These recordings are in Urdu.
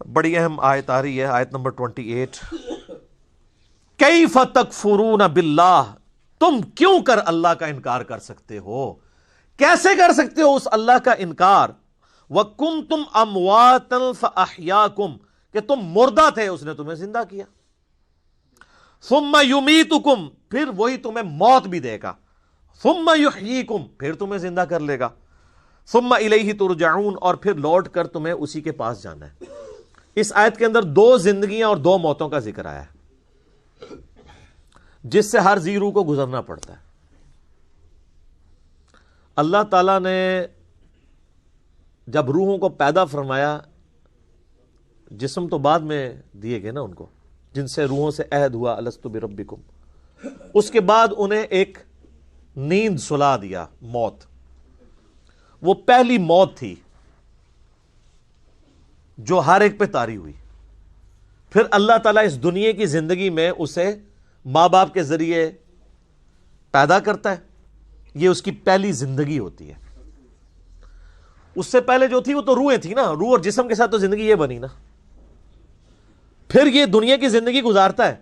بڑی اہم آیت آ رہی ہے، آیت نمبر 28۔ کیف تکفرون باللہ، تم کیوں کر اللہ کا انکار کر سکتے ہو، کیسے کر سکتے ہو اس اللہ کا انکار؟ وَكُنْتُمْ أَمْوَاتًا فَأَحْيَاكُمْ، کہ تم مردہ تھے اس نے تمہیں زندہ کیا۔ ثُمَّ يُمِيتُكُمْ، پھر وہی تمہیں موت بھی دے گا۔ ثُمَّ يُحْيِيكُمْ، پھر تمہیں زندہ کر لے گا۔ ثُمَّ إِلَيْهِ تُرْجَعُونَ، اور پھر لوٹ کر تمہیں اسی کے پاس جانا ہے۔ اس آیت کے اندر 2 زندگیاں اور 2 موتوں کا ذکر آیا ہے، جس سے ہر زی روح کو گزرنا پڑتا ہے۔ اللہ تعالیٰ نے جب روحوں کو پیدا فرمایا، جسم تو بعد میں دیے گئے نا ان کو، جن سے روحوں سے عہد ہوا الستو بربکم، اس کے بعد انہیں ایک نیند سلا دیا، موت۔ وہ پہلی موت تھی جو ہر ایک پہ طاری ہوئی۔ پھر اللہ تعالیٰ اس دنیا کی زندگی میں اسے ماں باپ کے ذریعے پیدا کرتا ہے، یہ اس کی پہلی زندگی ہوتی ہے۔ اس سے پہلے جو تھی وہ تو روحیں تھی نا، روح اور جسم کے ساتھ تو زندگی یہ بنی نا۔ پھر یہ دنیا کی زندگی گزارتا ہے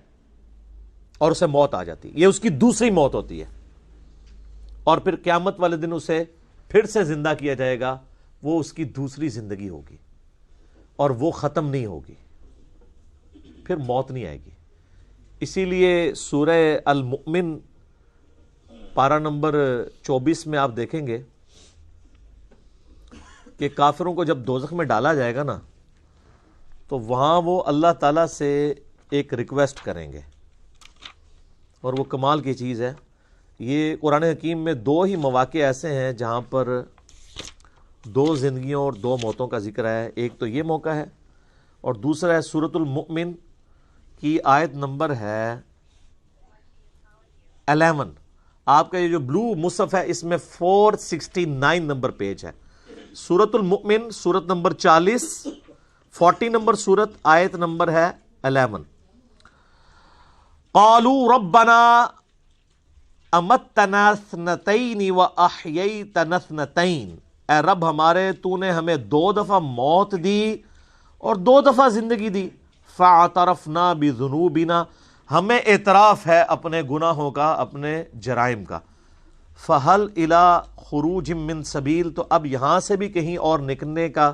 اور اسے موت آ جاتی ہے، یہ اس کی دوسری موت ہوتی ہے۔ اور پھر قیامت والے دن اسے پھر سے زندہ کیا جائے گا، وہ اس کی دوسری زندگی ہوگی اور وہ ختم نہیں ہوگی، پھر موت نہیں آئے گی۔ اسی لیے سورہ المؤمن پارہ نمبر 24 میں آپ دیکھیں گے کہ کافروں کو جب دوزخ میں ڈالا جائے گا نا، تو وہاں وہ اللہ تعالیٰ سے ایک ریکویسٹ کریں گے، اور وہ کمال کی چیز ہے۔ یہ قرآن حکیم میں 2 ہی مواقع ایسے ہیں جہاں پر 2 زندگیوں اور 2 موتوں کا ذکر ہے۔ ایک تو یہ موقع ہے، اور دوسرا ہے سورۃ المؤمن کی آیت نمبر ہے 11۔ آپ کا یہ جو بلو مصحف ہے اس میں 469 نمبر پیج ہے۔ سورۃ المؤمن، سورت نمبر 40، 40 نمبر سورت، آیت نمبر ہے 11۔ قالوا ربنا امتنا اثنتین واحییتنا اثنتین، اے رب ہمارے تو نے ہمیں 2 دفعہ موت دی اور 2 دفعہ زندگی دی۔ فاعترفنا بذنوبنا، ہمیں اعتراف ہے اپنے گناہوں کا، اپنے جرائم کا۔ فہل الی خروج من سبیل، تو اب یہاں سے بھی کہیں اور نکلنے کا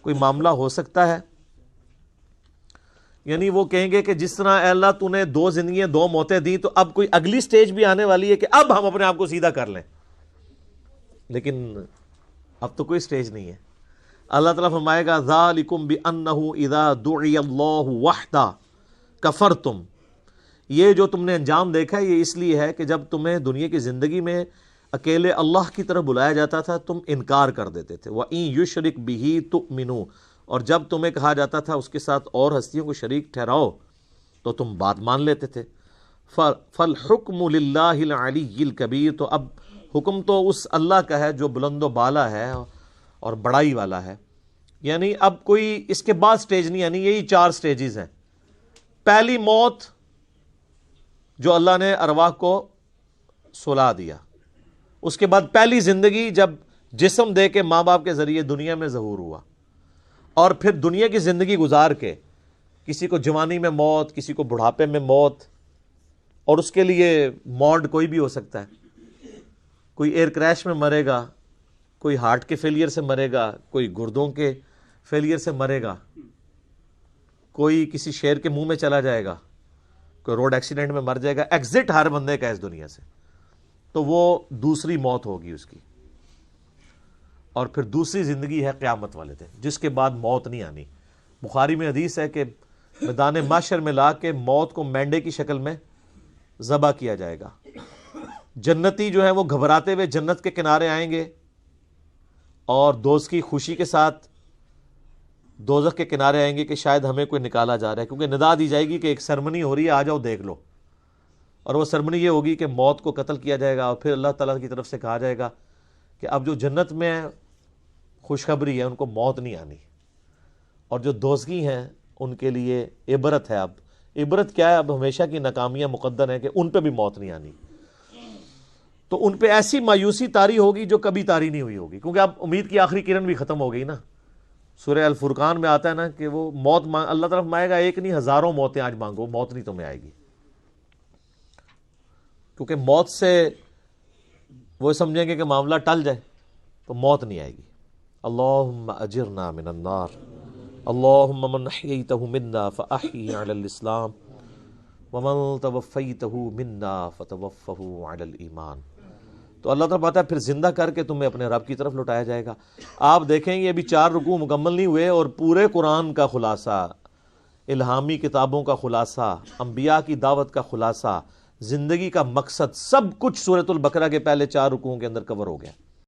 کوئی معاملہ ہو سکتا ہے؟ یعنی وہ کہیں گے کہ جس طرح اے اللہ تو نے 2 زندگیاں 2 موتیں دی، تو اب کوئی اگلی سٹیج بھی آنے والی ہے کہ اب ہم اپنے آپ کو سیدھا کر لیں۔ لیکن اب تو کوئی سٹیج نہیں ہے۔ اللہ تعالیٰ فرمائے گا ذالکم بانہ اذا دعی اللہ وحدہ کفرتم، یہ جو تم نے انجام دیکھا ہے یہ اس لیے ہے کہ جب تمہیں دنیا کی زندگی میں اکیلے اللہ کی طرف بلایا جاتا تھا تم انکار کر دیتے تھے۔ وَإِن يُشْرِكْ بِهِ تُؤْمِنُوا، اور جب تمہیں کہا جاتا تھا اس کے ساتھ اور ہستیوں کو شریک ٹھہراؤ تو تم بات مان لیتے تھے۔ فَالْحُكْمُ لِلَّهِ الْعَلِيِّ الْكَبِيرِ، تو اب حکم تو اس اللہ کا ہے جو بلند و بالا ہے اور بڑائی والا ہے۔ یعنی اب کوئی اس کے بعد سٹیج نہیں، یعنی یہی 4 سٹیجز ہیں۔ پہلی موت جو اللہ نے ارواح کو سلا دیا، اس کے بعد پہلی زندگی جب جسم دے کے ماں باپ کے ذریعے دنیا میں ظہور ہوا، اور پھر دنیا کی زندگی گزار کے کسی کو جوانی میں موت، کسی کو بڑھاپے میں موت، اور اس کے لیے موڈ کوئی بھی ہو سکتا ہے۔ کوئی ایئر کریش میں مرے گا، کوئی ہارٹ کے فیلئر سے مرے گا، کوئی گردوں کے فیلئر سے مرے گا، کوئی کسی شیر کے منہ میں چلا جائے گا، کوئی روڈ ایکسیڈنٹ میں مر جائے گا۔ ایگزٹ ہر بندے کا اس دنیا سے، تو وہ دوسری موت ہوگی اس کی۔ اور پھر دوسری زندگی ہے قیامت والے دن، جس کے بعد موت نہیں آنی۔ بخاری میں حدیث ہے کہ میدان محشر میں لا کے موت کو مینڈے کی شکل میں ذبح کیا جائے گا۔ جنتی جو ہیں وہ گھبراتے ہوئے جنت کے کنارے آئیں گے، اور دوست کی خوشی کے ساتھ دوزخ کے کنارے آئیں گے کہ شاید ہمیں کوئی نکالا جا رہا ہے، کیونکہ ندا دی جائے گی کہ ایک سرمنی ہو رہی ہے، آ جاؤ دیکھ لو۔ اور وہ سرمنی یہ ہوگی کہ موت کو قتل کیا جائے گا، اور پھر اللہ تعالیٰ کی طرف سے کہا جائے گا کہ اب جو جنت میں خوشخبری ہے ان کو موت نہیں آنی، اور جو دوزخی ہیں ان کے لیے عبرت ہے۔ اب عبرت کیا ہے؟ اب ہمیشہ کی ناکامیاں مقدر ہیں کہ ان پہ بھی موت نہیں آنی۔ تو ان پہ ایسی مایوسی طاری ہوگی جو کبھی طاری نہیں ہوئی ہوگی، کیونکہ اب امید کی آخری کرن بھی ختم ہو گئی نا۔ سورہ الفرقان میں آتا ہے نا کہ وہ موت اللہ طرف مانگے گا، ایک نہیں ہزاروں موتیں آج مانگو، موت نہیں تمہیں آئے گی، کیونکہ موت سے وہ سمجھیں گے کہ معاملہ ٹل جائے، تو موت نہیں آئے گی۔ اللہم اجرنا من النار، اللہم من احییتہ منا فاحیی علی الاسلام ومن توفیتہ منا فتوفہ علی الایمان۔ تو اللہ تعالیٰ بات ہے پھر زندہ کر کے تمہیں اپنے رب کی طرف لوٹایا جائے گا۔ آپ دیکھیں گے ابھی 4 رکوع مکمل نہیں ہوئے اور پورے قرآن کا خلاصہ، الہامی کتابوں کا خلاصہ، انبیاء کی دعوت کا خلاصہ، زندگی کا مقصد، سب کچھ سورۃ البقرہ کے پہلے 4 رکوعوں کے اندر کور ہو گیا۔